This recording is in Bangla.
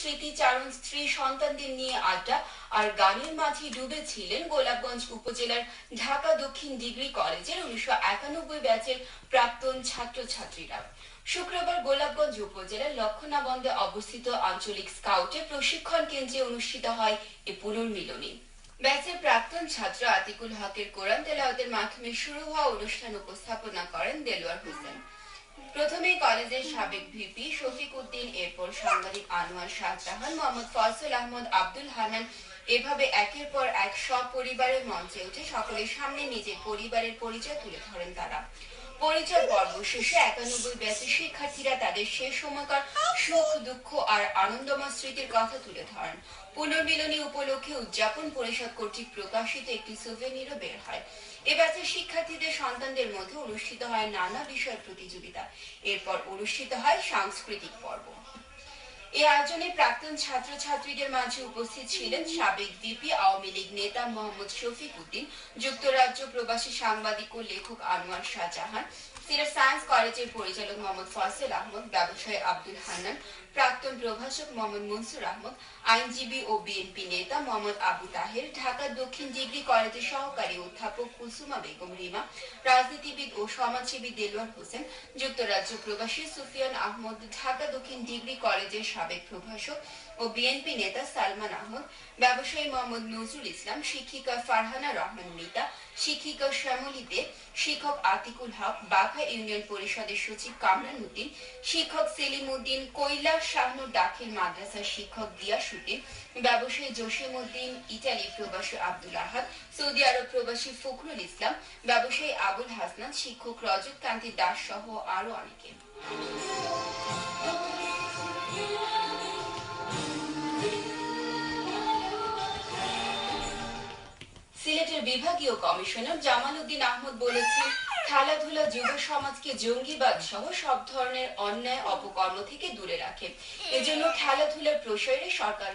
স্মৃতিচারণ, স্ত্রী সন্তানদের নিয়ে আড্ডা আর গানের মাঝে ডুবে ছিলেন গোলাপগঞ্জ উপজেলার ঢাকা দক্ষিণ ডিগ্রি কলেজের 1991 ব্যাচের প্রাক্তন ছাত্রছাত্রীরা। শুক্রবার গোলাপগঞ্জ উপজেলার লক্ষণাবন্দে অবস্থিত আঞ্চলিক স্কাউটের প্রশিক্ষণ কেন্দ্রে অনুষ্ঠিত হয় এ পুনর্মিলনী। ব্যাচের প্রাক্তন ছাত্র আতিকুল হকের কোরআন তেলাওয়াতের মাধ্যমে শুরু হওয়া অনুষ্ঠান উপস্থাপনা করেন দেলোয়ার হোসেন। প্রথমে কলেজের সাবেক ভিপি শফিক উদ্দিন, এরপর সাংবাদিক আনোয়ার শাহজাহান, মোহাম্মদ ফয়সল আহমদ, আব্দুল হান্নান এভাবে একের পর এক সপরিবারের মঞ্চে উঠে সকলের সামনে নিজের পরিবারের পরিচয় তুলে ধরেন তারা। পরিচয় পর্ব শেষে 91 ব্যাচের শিক্ষার্থীরা তাদের সে সময়কার সুখ, দুঃখ আর আনন্দময় স্মৃতির কথা তুলে ধরেন। পুনর্মিলনী উপলক্ষে উদযাপন পরিষদ কর্তৃক প্রকাশিত একটি সুভেনিরও বের হয়। এ ব্যাচের শিক্ষার্থীদের সন্তানদের মধ্যে অনুষ্ঠিত হয় নানা বিষয় প্রতিযোগিতা। এরপর অনুষ্ঠিত হয় সাংস্কৃতিক পর্ব। এই আয়োজনে প্রাক্তন ছাত্রছাত্রীদের মাঝে উপস্থিত ছিলেন সাবেক ভিপি আওয়ামী লীগ নেতা মোহাম্মদ শফিক উদ্দিন, যুক্তরাজ্য প্রবাসী সাংবাদিক ও লেখক আনোয়ার শাহজাহান, সিলেট সায়েন্স কলেজের পরিচালক মোহাম্মদ ফয়সল আহমদ, ব্যবসায়ী আব্দুল হান্নান, প্রাক্তন প্রভাষক মোহাম্মদ মনসুর আহমদ, আইনজীবী ও বিএনপি নেতা মোহাম্মদ আবু তাহের, ঢাকা দক্ষিণ ডিগ্রি কলেজের সহকারী অধ্যাপক কুলসুমা বেগম রিমা, রাজনীতিবিদ ও সমাজসেবী দেলোয়ার হোসেন, যুক্তরাজ্য প্রবাসী সুফিয়ান আহমদ, ঢাকা দক্ষিণ ডিগ্রি কলেজের সাবেক প্রভাষক ও বিএনপি নেতা সালমান আহমদ, ব্যবসায়ী মোহাম্মদ নজরুল ইসলাম, শিক্ষিকা ফারহানা রহমান মিতা, শিক্ষিকা শ্যামলী দে, শিক্ষক আতিকুল হক, বাঘা ইউনিয়ন পরিষদের সচিব কামরান উদ্দিন, শিক্ষক সেলিম উদ্দিন, কৈলাস শাহনুর দাখিল মাদ্রাসার শিক্ষক দিয়াসুদ্দিন, ব্যবসায়ী জসিম উদ্দিন, ইটালি প্রবাসী আব্দুল আহাদ, সৌদি আরব প্রবাসী ফখরুল ইসলাম, ব্যবসায়ী আবুল হাসনান, শিক্ষক রজত কান্তি দাস সহ আরো অনেকে। সিলেটের বিভাগীয় কমিশনার জামাল উদ্দিন আহমদ বলেছেন, খেলাধুলা যুব সমাজকে জঙ্গিবাদ সহ সব ধরনের অন্যায় অপকর্ম থেকে দূরে রাখে। এজন্য খেলাধুলার প্রসারে সরকার